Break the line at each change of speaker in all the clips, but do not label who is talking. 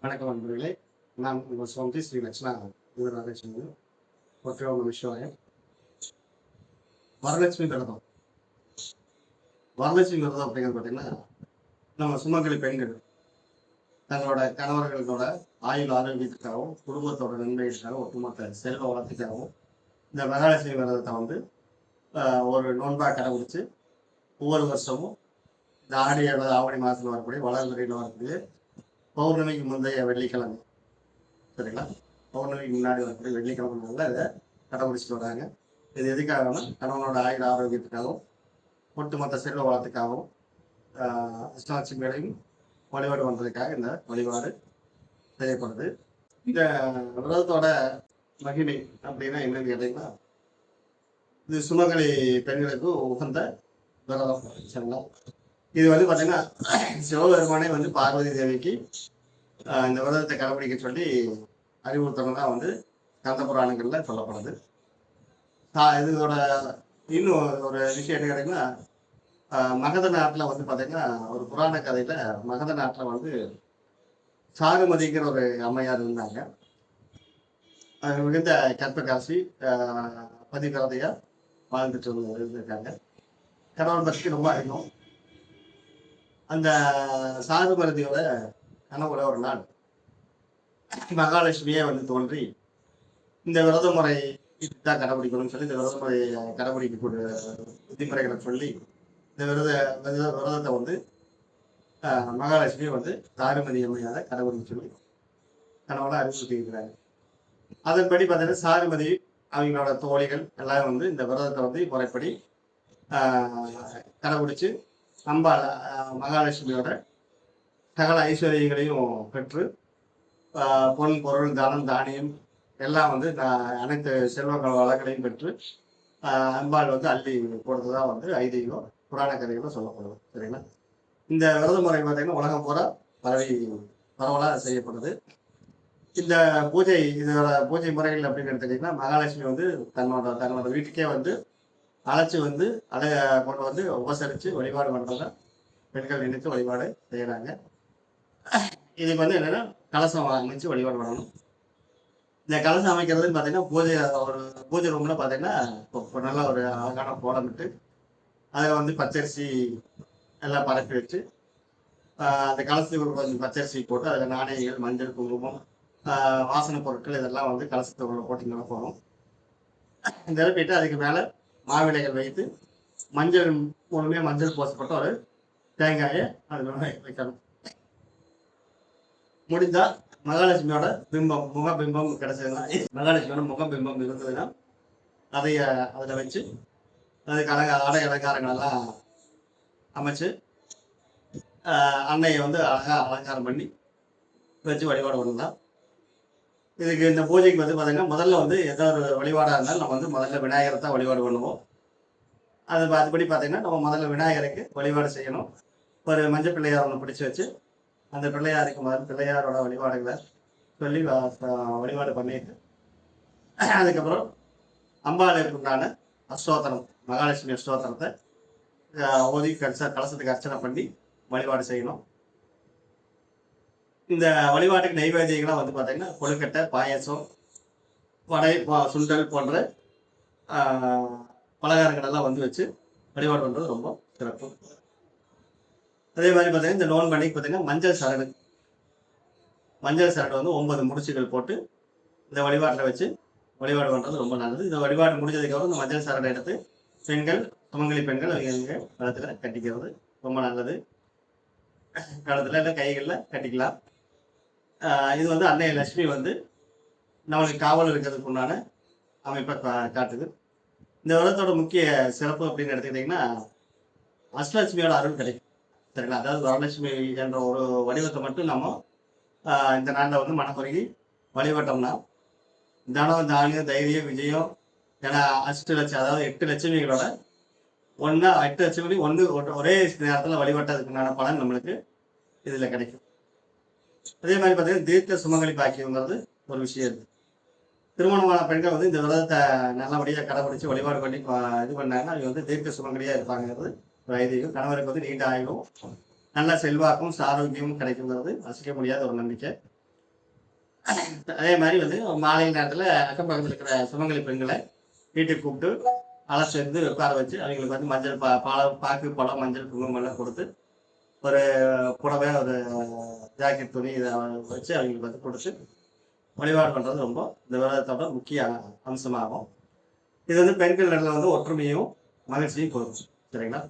வணக்கம் நண்பர்களே. நான் உங்கள் சுவாமி ஸ்ரீ லட்சுமண வீரராஜேஸ்வரன். ஒற்றையோட விஷயம் வரலட்சுமி விரதம். வரலட்சுமி விரதம் அப்படிங்கிறது பார்த்தீங்கன்னா, நம்ம சுமங்கலி பெண்கள் தங்களோட கணவர்களோட ஆயுள் ஆரோக்கியத்துக்காகவும் குடும்பத்தோட நன்மைகளுக்காகவும் ஒட்டுமொத்த செல்வ வளர்த்துக்காகவும் இந்த மகாலட்சுமி விரதத்தை வந்து ஒரு நோன்பாக கடைபிடிச்சு ஒவ்வொரு வருஷமும் இந்த ஆடி அல்லது ஆவணி மாதத்தில் வரக்கூடிய வளர்ந்துறையில் வரக்கூடிய பௌர்ணமிக்கு முந்தைய வெள்ளிக்கிழமை, சரிங்களா, பௌர்ணமிக்கு முன்னாடி வரக்கூடிய வெள்ளிக்கிழமை இதை கடைபிடிச்சிட்டு வராங்க. இது எதுக்காகனா கணவனோட ஆயுள் ஆரோக்கியத்துக்காகவும் ஒட்டுமொத்த செல்வ வளத்துக்காகவும் அஷ்டலட்சுமிகளையும் வழிபாடு பண்ணுறதுக்காக இந்த வழிபாடு செய்யப்படுது. இந்த விரதத்தோட மகிமை அப்படின்னா என்னன்னு கேட்டீங்கன்னா, இது சுமங்கலி பெண்களுக்கு உகந்த விரதம், சரிங்களா. இது வந்து பார்த்தீங்கன்னா சிவபெருமானே வந்து பார்வதி தேவிக்கு இந்த விரதத்தை கடைபிடிக்க சொல்லி அறிவுறுத்தணும் தான் வந்து கந்த புராணங்களில் சொல்லப்படுது. இதோட இன்னும் ஒரு விஷயம் என்ன கேட்டீங்கன்னா, மகத நாட்டில் வந்து பார்த்தீங்கன்னா ஒரு புராண கதையில் மகத நாட்டில் வந்து சாகுமதிங்கிற ஒரு அம்மையார் இருந்தாங்க. மிகுந்த கற்பகாசி பதிவிரதையாக வாழ்ந்துட்டு இருந்திருக்காங்க. கணவன் பற்றி ரொம்ப அதிகம். அந்த சாகுமதியோட கனவுல ஒரு நாள் மகாலட்சுமியே வந்து தோன்றி இந்த விரத முறை இதுதான் கடைபிடிக்கணும்னு சொல்லி இந்த விரத முறையை கடைபிடிக்கக்கூடிய விதிமுறைகளை சொல்லி இந்த விரதத்தை வந்து மகாலட்சுமியை வந்து சாருமதி அம்மையால கடைபிடிக்க சொல்லி கனவுல அறிவுறுத்தியிருக்கிறாங்க. அதன்படி பார்த்தீங்கன்னா சாருமதி அவங்களோட தோழிகள் எல்லாம் வந்து இந்த விரதத்தை வந்து முறைப்படி கடைபிடிச்சு அம்பாள் மகாலட்சுமியோட சகல ஐஸ்வர்யங்களையும் பெற்று பொன் பொருள் தானம் தானியம் எல்லாம் வந்து அனைத்து செல்வங்கள் வளங்களையும் பெற்று அம்பாள் வந்து அள்ளி கொடுத்ததா வந்து ஐதீகம் புராண கதைகளும் சொல்லப்படுது, சரிங்களா. இந்த விரத முறை பார்த்தீங்கன்னா உலகம் பூரா பரவலாக செய்யப்படுது. இந்த இதோட பூஜை முறைகள் அப்படின்னு எடுத்துக்கிட்டிங்கன்னா, மகாலட்சுமி வந்து தன்னோட வீட்டுக்கே வந்து அழைச்சி வந்து அதை கொண்டு வந்து உபசரித்து வழிபாடு பண்ணுறத பெண்கள் நினைத்து வழிபாடு செய்கிறாங்க. இதுக்கு வந்து என்னென்னா கலசம் அமைச்சு வழிபாடு பண்ணணும். இந்த கலசம் அமைக்கிறதுன்னு பார்த்தீங்கன்னா ஒரு பூஜை ரூமில் பார்த்தீங்கன்னா இப்போ நல்லா ஒரு அழகான கோலமிட்டு அதில் வந்து பச்சரிசி எல்லாம் பரப்பி வச்சு அந்த கலசத்துக்கு கொஞ்சம் பச்சரிசி போட்டு அதில் நாணயங்கள், மஞ்சள், குங்குமம், வாசனை பொருட்கள் இதெல்லாம் வந்து கலசத்துக்குள்ள போட்டிங்கன்னா போகணும். நிரப்பிட்டு அதுக்கு மேலே மாவிலைகள் வைத்து மஞ்சள் மூலமே மஞ்சள் பூசப்பட்ட ஒரு தேங்காயை அதில் வைக்கணும். முடிந்தால் மகாலட்சுமியோட முகபிம்பம் கிடைச்சதுன்னா, மகாலட்சுமியோட முகபிம்பம் இருந்ததுன்னா அதை அதில் வச்சு அதுக்கு ஆடை அலங்காரங்களெல்லாம் அமைச்சு அன்னையை வந்து அழகாக அலங்காரம் பண்ணி வச்சு வழிபாடு பண்ணலாம். இதுக்கு இந்த பூஜைக்கு வந்து பார்த்தீங்கன்னா முதல்ல வந்து ஏதோ ஒரு வழிபாடாக இருந்தாலும் நம்ம வந்து முதல்ல விநாயகரை தான் வழிபாடு பண்ணுவோம். அதுபடி பார்த்தீங்கன்னா நம்ம முதல்ல விநாயகருக்கு வழிபாடு செய்யணும். ஒரு மஞ்சள் பிள்ளையார் ஒன்று பிடிச்சி வச்சு அந்த பிள்ளையாருக்கு முதல் பிள்ளையாரோட வழிபாடுகளை சொல்லி வழிபாடு பண்ணிட்டு அதுக்கப்புறம் அம்பாளுக்கு உண்டான அஷ்டோத்திரம், மகாலட்சுமி அஷ்டோத்திரத்தை ஓதி கலசத்துக்கு அர்ச்சனை பண்ணி வழிபாடு செய்யணும். இந்த வழிபாட்டுக்கு நைவேத்தியங்களாம் வந்து பார்த்தீங்கன்னா கொழுக்கட்டை, பாயசம், வடை, சுண்டல் போன்ற பலகாரங்கள் எல்லாம் வந்து வச்சு வழிபாடு பண்ணுறது ரொம்ப சிறப்பு. அதே மாதிரி பார்த்தீங்கன்னா இந்த நோன் பண்ணிக்கு பார்த்தீங்கன்னா மஞ்சள் சரடு வந்து 9 முடிச்சுகள் போட்டு இந்த வழிபாட்டில் வச்சு வழிபாடு பண்ணுறது ரொம்ப நல்லது. இந்த வழிபாடு முடிஞ்சதுக்கப்புறம் இந்த மஞ்சள் சரடை எடுத்து பெண்கள், சுமங்கலி பெண்கள் அவங்க கழுத்தில் கட்டிக்கிறது ரொம்ப நல்லது. கழுத்தில் இல்லை கைகளில் கட்டிக்கலாம். இது வந்து அன்னை லட்சுமி வந்து நம்மளுக்கு காவல் இருக்கிறதுக்கு உண்டான அமைப்பை காட்டுது. இந்த விரதத்தோட முக்கிய சிறப்பு அப்படின்னு எடுத்துக்கிட்டிங்கன்னா, அஷ்டலட்சுமியோட அருள் கிடைக்கும், சரிங்களா. அதாவது வரலட்சுமி என்ற ஒரு வடிவத்தை மட்டும் நம்ம இந்த நாளில் வந்து மனக்குறுகி வழிபட்டோம்னா தனம், தானியம், தைரியம், விஜயம் என அஷ்டலட்சம், அதாவது 8 லட்சுமிகளோட 8 லட்சுமி ஒரே நேரத்தில் வழிபட்டதுக்குண்டான பலன் நம்மளுக்கு இதில் கிடைக்கும். அதே மாதிரி பார்த்தீங்கன்னா தீர்க்க சுமங்கலி பாக்கியங்கிறது ஒரு விஷயம் இருக்குது. திருமணமான பெண்கள் வந்து இந்த விரதத்தை நல்லபடியாக கடைபிடிச்சு வழிபாடு பண்ணி இது பண்ணாங்கன்னா அவங்க வந்து தீர்க்க சுமங்கலியாக இருப்பாங்கிறது ஒரு ஐதீகம். கணவருக்கு வந்து நீண்ட ஆயுளும் நல்ல செல்வாக்கும் ஆரோக்கியமும் கிடைக்குங்கிறது அசைக்க முடியாத ஒரு நம்பிக்கை. அதே மாதிரி வந்து மாலை நேரத்தில் அக்கம் பக்கத்தில் இருக்கிற சுமங்கலி பெண்களை வீட்டுக்கு கூப்பிட்டு அழைச்சி வந்து உட்கார வச்சு அவங்களுக்கு வந்து மஞ்சள் பாக்கு பழம் மஞ்சள் குங்குமம் எல்லாம் கொடுத்து ஒரு புடவை ஒரு ஜாக்கெட் துணி இதை வச்சு அவங்களுக்கு வந்து கொடுத்து வழிபாடு பண்ணுறது ரொம்ப இந்த விரதத்தோட முக்கிய அம்சமாகும். இது வந்து பெண்கள் நடுவில் வந்து ஒற்றுமையும் மகிழ்ச்சியும் கொடுக்கும். சரிங்களா?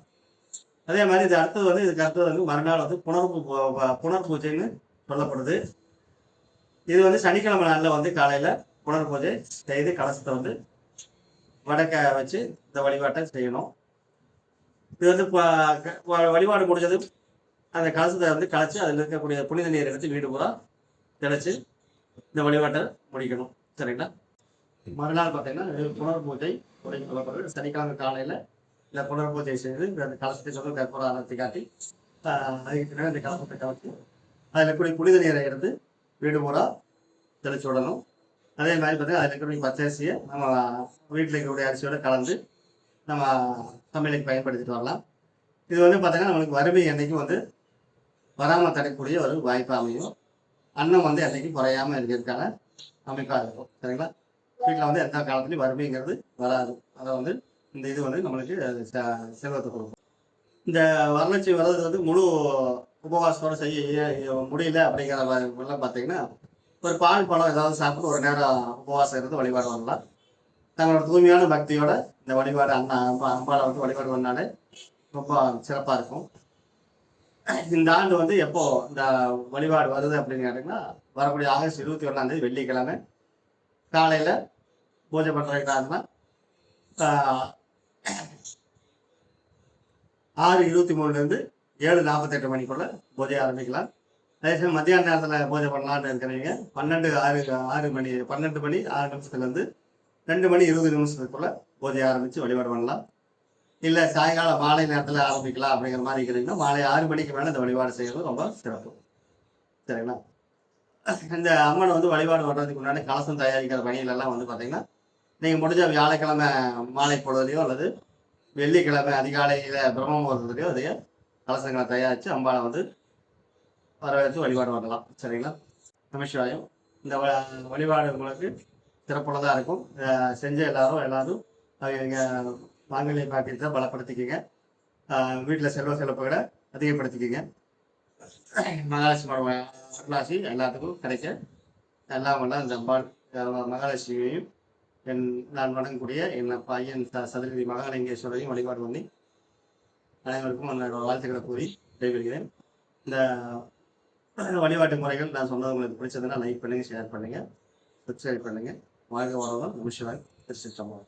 அதே மாதிரி இது அடுத்தது வந்து இதுக்கு அடுத்தது வந்து மறுநாள் வந்து புனர் பூஜைன்னு சொல்லப்படுது. இது வந்து சனிக்கிழமை நாளில் வந்து காலையில் புனர் பூஜை செய்து கலசத்தை வந்து வடக்க வச்சு இந்த வழிபாட்டை செய்யணும். இது வந்து வழிபாடு முடிஞ்சது அந்த கலசத்தை வந்து கலைச்சி அதில் இருக்கக்கூடிய புனித நீர் எடுத்து வீடு பூரா தெளிச்சு இந்த வழிபாட்டை முடிக்கணும். சரிங்களா? மறுநாள் பார்த்தீங்கன்னா புனர் பூஜை சொல்லப்படுது. சனிக்கிழமை காலையில் இந்த புனர் பூஜை செய்து இந்த கலசத்தை வந்து கற்பூர ஆரத்தி காட்டி அதுக்கு பின்னாடி இந்த கலசத்தை கலத்தி அதில் இருக்கக்கூடிய புனித நீரை எடுத்து வீடு பூரா தெளிச்சு விடணும். அதே மாதிரி பார்த்தீங்கன்னா அதில் இருக்கக்கூடிய பச்சரிசியை நம்ம வீட்டில் இருக்கக்கூடிய அரிசியோடு கலந்து நம்ம சமையலுக்கு பயன்படுத்திட்டு வரலாம். இது வந்து பார்த்தீங்கன்னா நம்மளுக்கு வறுமை என்றைக்கும் வந்து வராமல் தரக்கூடிய ஒரு வாய்ப்பு அமையும். அன்னம் வந்து என்றைக்கும் குறையாமல் இருக்கிறதுக்கான அமைப்பாக இருக்கும். சரிங்களா? வீட்டில் வந்து எந்த காலத்துலையும் வறுமைங்கிறது வராது. அதை வந்து இந்த இது வந்து நம்மளுக்கு செல்வத்தை கொடுக்கும். இந்த வரலட்சுமி விரதத்தை வந்து முழு உபவாசத்தோடு செய்ய முடியல அப்படிங்கிறவங்கெல்லாம் பார்த்தீங்கன்னா ஒரு பால் பழம் ஏதாவது சாப்பிட்டு ஒரு நேரம் உபவாசம் இருந்து வழிபாடு வரலாம். தங்களோட தூய்மையான பக்தியோட இந்த வழிபாடு அம்பாவை வந்து வழிபாடு பண்ணாலே ரொம்ப சிறப்பாக இருக்கும். இந்த ஆண்டு வந்து எப்போ இந்த வழிபாடு வருது அப்படின்னு கேட்டிங்கன்னா வரக்கூடிய ஆகஸ்ட் 21 வெள்ளிக்கிழமை காலையில் பூஜை பண்ணுறதுக்காகனா 6:23 7:48 மணிக்குள்ள பூஜை ஆரம்பிக்கலாம். அதே சமயம் மத்தியான நேரத்தில் பூஜை பண்ணலான்னு இருக்கிறவங்க 12 மணி 6 நிமிஷத்துலேருந்து 2 மணி 20 நிமிஷத்துக்குள்ள பூஜை ஆரம்பித்து வழிபாடு பண்ணலாம். இல்லை சாயங்காலம் மாலை நேரத்தில் ஆரம்பிக்கலாம் அப்படிங்கிற மாதிரி இருக்கிறீங்கன்னா மாலை 6 மணிக்கு மேலே இந்த வழிபாடு செய்கிறது ரொம்ப சிறப்பு. சரிங்களா? இந்த அம்மனை வந்து வழிபாடு பண்ணுறதுக்கு முன்னாடி கலசம் தயாரிக்கிற பணிகளெல்லாம் வந்து பார்த்தீங்கன்னா நீங்கள் முடிஞ்ச வியாழக்கிழமை மாலை பொழுதுலையோ அல்லது வெள்ளிக்கிழமை அதிகாலையில் பிரம்ம முகூர்த்தத்துலையோ அதையே கலசங்களை தயாரித்து அம்பாவை வந்து வரவேற்று வழிபாடு பண்ணலாம். சரிங்களா? நமசிவாயம். இந்த வழிபாடு உங்களுக்கு சிறப்புள்ளதாக இருக்கும். செஞ்ச எல்லாரும் அவங்க வாங்கலை பாக்கியத்தை பலப்படுத்திக்கிங்க. வீட்டில் செல்வ செழிப்புகளை அதிகப்படுத்திக்கிங்க. மகாலட்சுமி அருளாசி எல்லாத்துக்கும் கிடைக்க எல்லாம் வல்ல இந்த அம்பாள் மகாலட்சுமியையும் நான் வணங்கக்கூடிய என் பையன் சதுரதி மகாலிங்கேஸ்வரையும் வழிபாடு பண்ணி அனைவருக்கும் என்னோட வாழ்த்துக்களை கூறி விடைபெறுகிறேன். இந்த வழிபாட்டு முறைகள் நான் சொன்னது உங்களுக்கு பிடிச்சதுன்னா லைக் பண்ணுங்கள், ஷேர் பண்ணுங்கள், சப்ஸ்கிரைப் பண்ணுங்கள். வாழ்க வளமுடன். நமசிவாய். திருச்சிற்றம்பலம்.